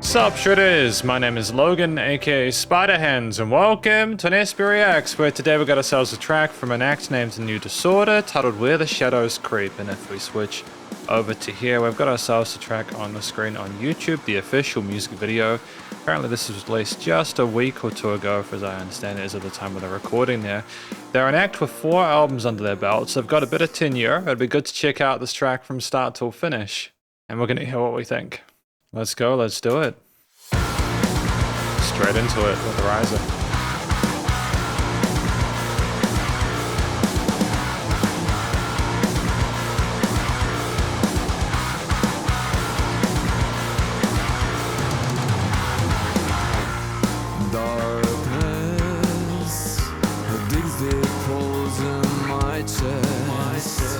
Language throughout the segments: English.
Sup Shredders, my name is Logan aka Spiderhands and welcome to an SP Reacts, where today we got ourselves a track from an act named New Disorder titled Where the Shadows Creep. And if we switch over to here, we've got ourselves a track on the screen on YouTube, the official music video. Apparently this was released just a week or two ago, as I understand it is at the time of the recording there. They're an act with 4 albums under their belts, so they've got a bit of tenure. It'd be good to check out this track from start till finish, and we're going to hear what we think. Let's go, let's do it. Straight into it with the riser. Darkness digs deep holes in my chest.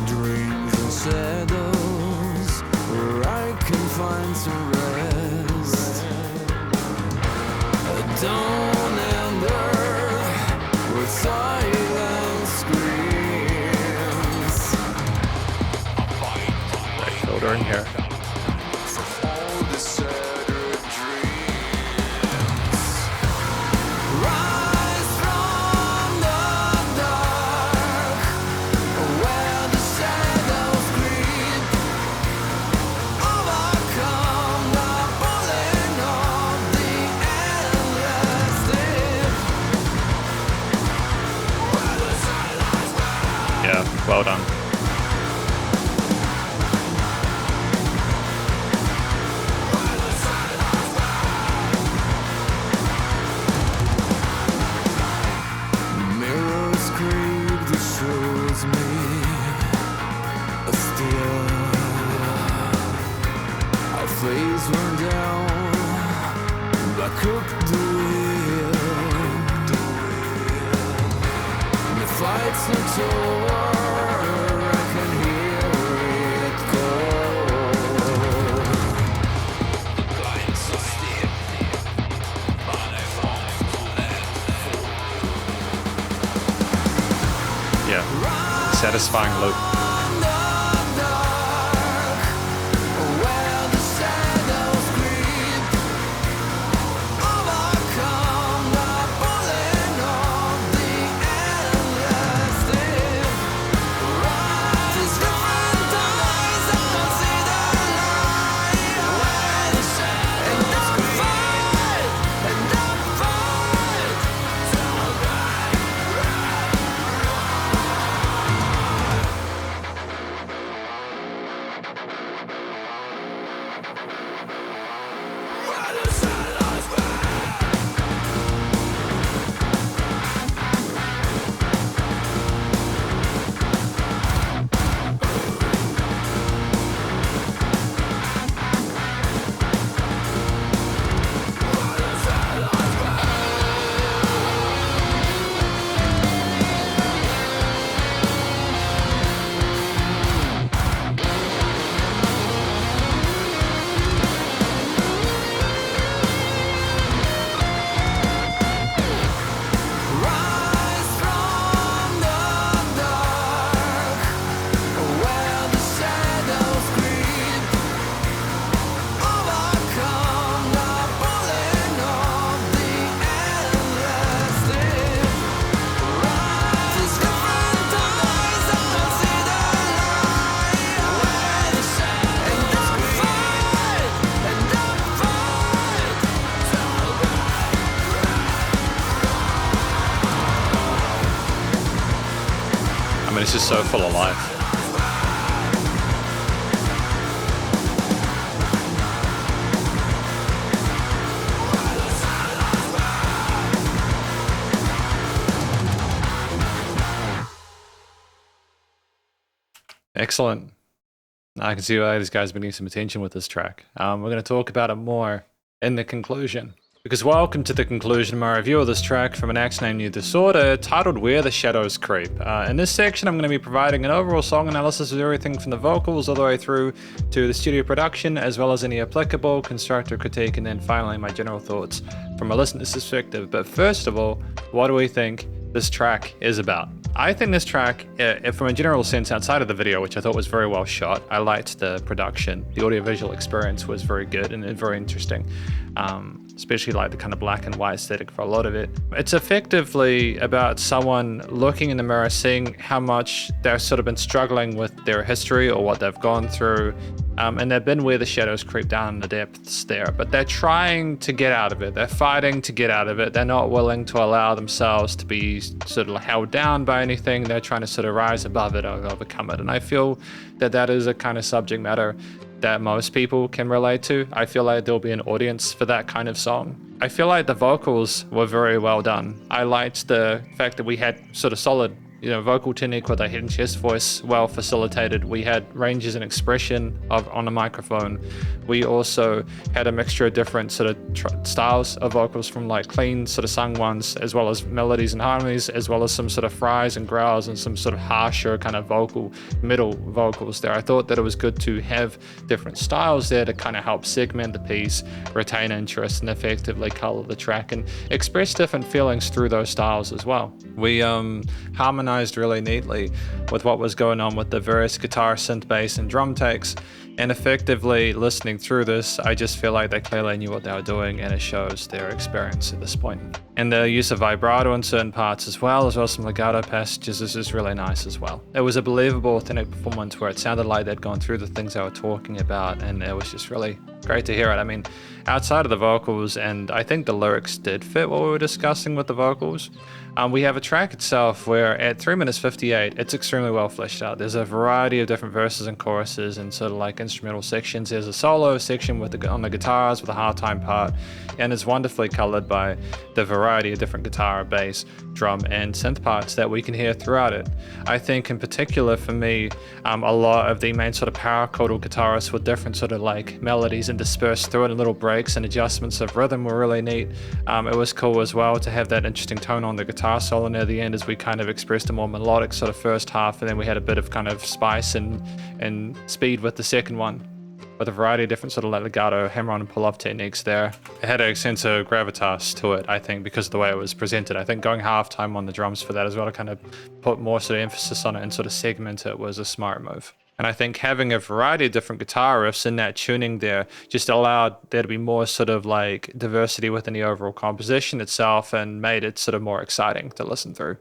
Dreams and shadows where I can find some rest. Dawn and earth with silent screams. Right shoulder in here. Yeah, well done. Mirrors creep that shows me a still. Our face went down, black cooked the wheel. The fight's not over. Yeah, satisfying loop. I mean, it's just so full of life. Excellent. I can see why this guy's been getting some attention with this track. We're going to talk about it more in the conclusion. Because welcome to the conclusion of my review of this track from an act named New Disorder titled Where the Shadows Creep. In this section I'm going to be providing an overall song analysis of everything from the vocals all the way through to the studio production, as well as any applicable constructive critique, and then finally my general thoughts from a listener's perspective. But first of all, what do we think this track is about? I think this track, from a general sense outside of the video, which I thought was very well shot, I liked the production. The audiovisual experience was very good and very interesting, especially like the kind of black and white aesthetic for a lot of it. It's effectively about someone looking in the mirror, seeing how much they've sort of been struggling with their history or what they've gone through, and they've been where the shadows creep down in the depths there, but they're trying to get out of it. They're fighting to get out of it. They're not willing to allow themselves to be sort of held down by anything. They're trying to sort of rise above it or overcome it. And I feel that that is a kind of subject matter that most people can relate to. I feel like there'll be an audience for that kind of song. I feel like the vocals were very well done. I liked the fact that we had sort of solid, vocal technique with a head and chest voice well facilitated. We had ranges and expression on the microphone. We also had a mixture of different sort of styles of vocals, from like clean sort of sung ones, as well as melodies and harmonies, as well as some sort of fries and growls and some sort of harsher kind of middle vocals there. I thought that it was good to have different styles there to kind of help segment the piece, retain interest, and effectively color the track and express different feelings through those styles as well. We harmonized really neatly with what was going on with the various guitar, synth, bass, and drum takes. And effectively listening through this, I just feel like they clearly knew what they were doing, and it shows their experience at this point. And the use of vibrato in certain parts as well as some legato passages is really nice as well. It was a believable, authentic performance where it sounded like they'd gone through the things they were talking about, and it was just really great to hear it. I mean, outside of the vocals, and I think the lyrics did fit what we were discussing with the vocals, we have a track itself where at 3 minutes 58, it's extremely well fleshed out. There's a variety of different verses and choruses and sort of like instrumental sections. There's a solo section on the guitars with a halftime part, and it's wonderfully colored by the variety of different guitar, bass, drum, and synth parts that we can hear throughout it. I think in particular for me, a lot of the main sort of power chordal guitarists with different sort of like melodies and dispersed through it, and little breaks and adjustments of rhythm were really neat. It was cool as well to have that interesting tone on the guitar solo near the end as we kind of expressed a more melodic sort of first half, and then we had a bit of kind of spice and speed with the second one, with a variety of different sort of like legato, hammer-on and pull-off techniques there. It had a sense of gravitas to it, I think, because of the way it was presented. I think going half-time on the drums for that as well to kind of put more sort of emphasis on it and sort of segment it was a smart move. And I think having a variety of different guitar riffs in that tuning there just allowed there to be more sort of like diversity within the overall composition itself and made it sort of more exciting to listen through.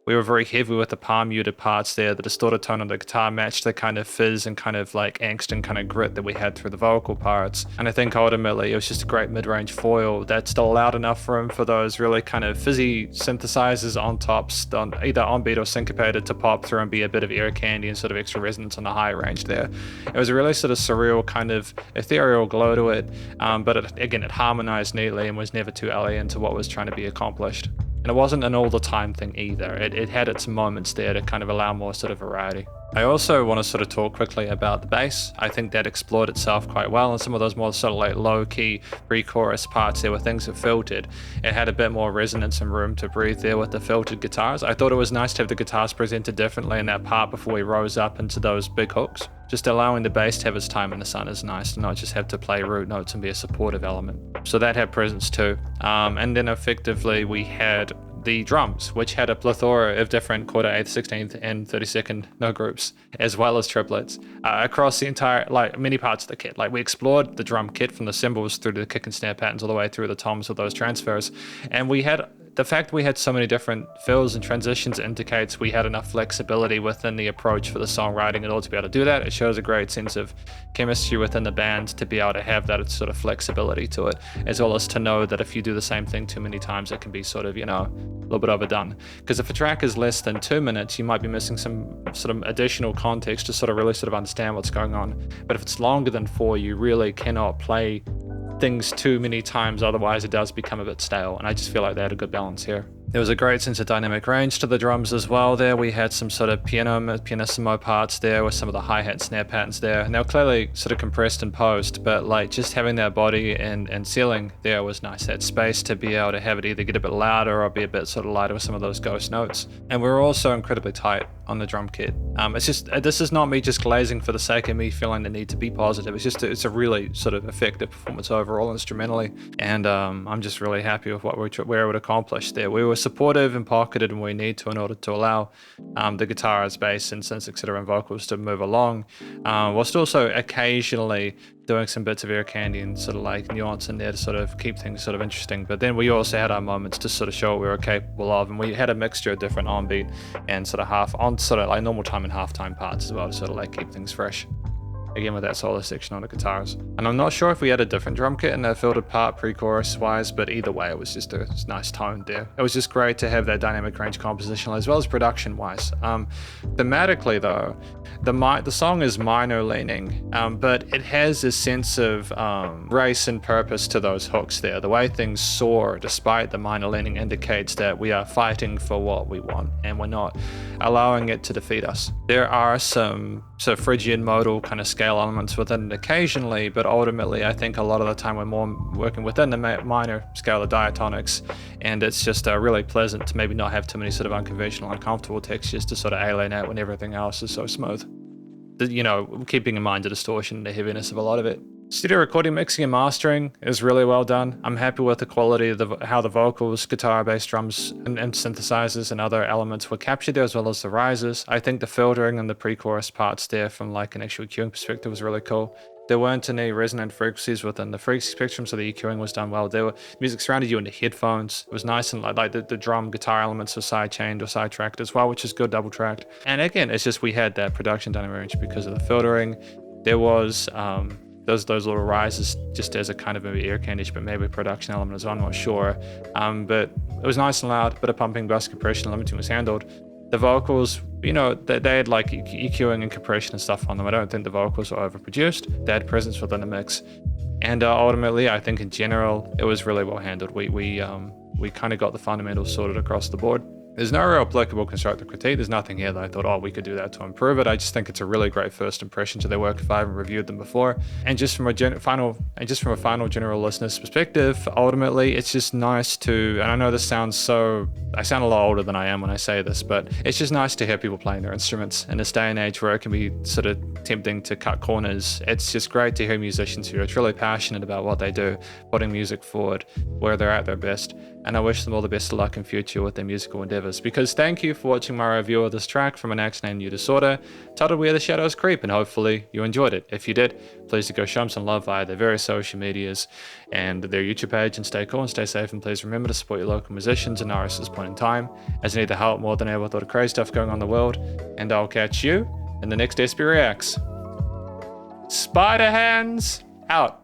We were very heavy with the palm muted parts there. The distorted tone of the guitar matched the kind of fizz and kind of like angst and kind of grit that we had through the vocal parts. And I think ultimately it was just a great mid-range foil that still allowed enough room for those really kind of fizzy synthesizers on tops, either on beat or syncopated, to pop through and be a bit of ear candy and sort of extra resonance on the high range there. It was a really sort of surreal kind of ethereal glow to it, but it harmonized neatly and was never too alien to what was trying to be accomplished. And it wasn't an all the time thing either. It had its moments there to kind of allow more sort of variety. I also want to sort of talk quickly about the bass. I think that explored itself quite well, and some of those more sort of like low-key pre-chorus parts there where things are filtered. It had a bit more resonance and room to breathe there with the filtered guitars. I thought it was nice to have the guitars presented differently in that part before we rose up into those big hooks. Just allowing the bass to have its time in the sun is nice, to not just have to play root notes and be a supportive element. So that had presence too. And then effectively we had the drums, which had a plethora of different quarter, 8th, 16th, and 32nd note groups, as well as triplets, across the entire, like many parts of the kit. Like we explored the drum kit from the cymbals through to the kick and snare patterns all the way through the toms with those transfers. And we had the fact we had so many different fills and transitions indicates we had enough flexibility within the approach for the songwriting in order to be able to do that. It shows a great sense of chemistry within the band to be able to have that sort of flexibility to it, as well as to know that if you do the same thing too many times, it can be sort of, a little bit overdone. Because if a track is less than 2 minutes, you might be missing some sort of additional context to sort of really sort of understand what's going on. But if it's longer than 4, you really cannot play things too many times, otherwise it does become a bit stale, and I just feel like they had a good balance here. There was a great sense of dynamic range to the drums as well there. We had some sort of pianissimo parts there with some of the hi-hat snare patterns there, and they were clearly sort of compressed and post, but like just having that body and ceiling there was nice. That space to be able to have it either get a bit louder or be a bit sort of lighter with some of those ghost notes. And we were also incredibly tight on the drum kit. It's just, this is not me just glazing for the sake of me feeling the need to be positive. It's just, it's a really sort of effective performance overall instrumentally. And I'm just really happy with what we were able to accomplish there. We were supportive and pocketed when we need to in order to allow the guitars, bass, and synths, etc., and vocals to move along, whilst also occasionally doing some bits of ear candy and sort of like nuance in there to sort of keep things sort of interesting. But then we also had our moments to sort of show what we were capable of, and we had a mixture of different on-beat and sort of sort of like normal time and half-time parts as well to sort of like keep things fresh. Again, with that solo section on the guitars. And I'm not sure if we had a different drum kit in that filtered part pre-chorus wise, but either way, it was just a nice tone there. It was just great to have that dynamic range compositional as well as production wise. Thematically though, the song is minor leaning, but it has a sense of grace and purpose to those hooks there. The way things soar despite the minor leaning indicates that we are fighting for what we want and we're not allowing it to defeat us. There are some sort of Phrygian modal kind of scale elements within it occasionally, but ultimately I think a lot of the time we're more working within the minor scale of diatonics, and it's just really pleasant to maybe not have too many sort of unconventional, uncomfortable textures to sort of alienate when everything else is so smooth. You know, keeping in mind the distortion and the heaviness of a lot of it. Studio recording, mixing, and mastering is really well done. I'm happy with the quality of how the vocals, guitar, bass, drums, and synthesizers and other elements were captured there, as well as the rises. I think the filtering and the pre-chorus parts there from like an actual EQing perspective was really cool. There weren't any resonant frequencies within the frequency spectrum, so the EQing was done well. There were music surrounded you in the headphones. It was nice, and like the drum, guitar elements were side-chained or side-tracked as well, which is good, double-tracked. And again, it's just we had that production done in range because of the filtering. There was those little rises just as a kind of maybe ear candish, but maybe a production element as well, I'm not sure. But it was nice and loud, bit of pumping, bus compression, limiting was handled. The vocals, you know, they had like EQing and compression and stuff on them. I don't think the vocals were overproduced. They had presence within the mix. And ultimately, I think in general, it was really well handled. We kind of got the fundamentals sorted across the board. There's no real applicable constructive critique. There's nothing here that I thought, oh, we could do that to improve it. I just think it's a really great first impression to their work if I haven't reviewed them before. And just from a final general listener's perspective, ultimately, it's just nice to, and I know this sounds I sound a lot older than I am when I say this, but it's just nice to hear people playing their instruments in this day and age where it can be sort of tempting to cut corners. It's just great to hear musicians who are truly passionate about what they do, putting music forward, where they're at their best. And I wish them all the best of luck in future with their musical endeavors. Because thank you for watching my review of this track from an act named New Disorder, titled Where the Shadows Creep, and hopefully you enjoyed it. If you did, please do go show them some love via their various social medias and their YouTube page, and stay cool and stay safe, and please remember to support your local musicians and artists at this point in time, as they need the help more than ever with all the crazy stuff going on in the world. And I'll catch you in the next SP Reacts. Spiderhands out.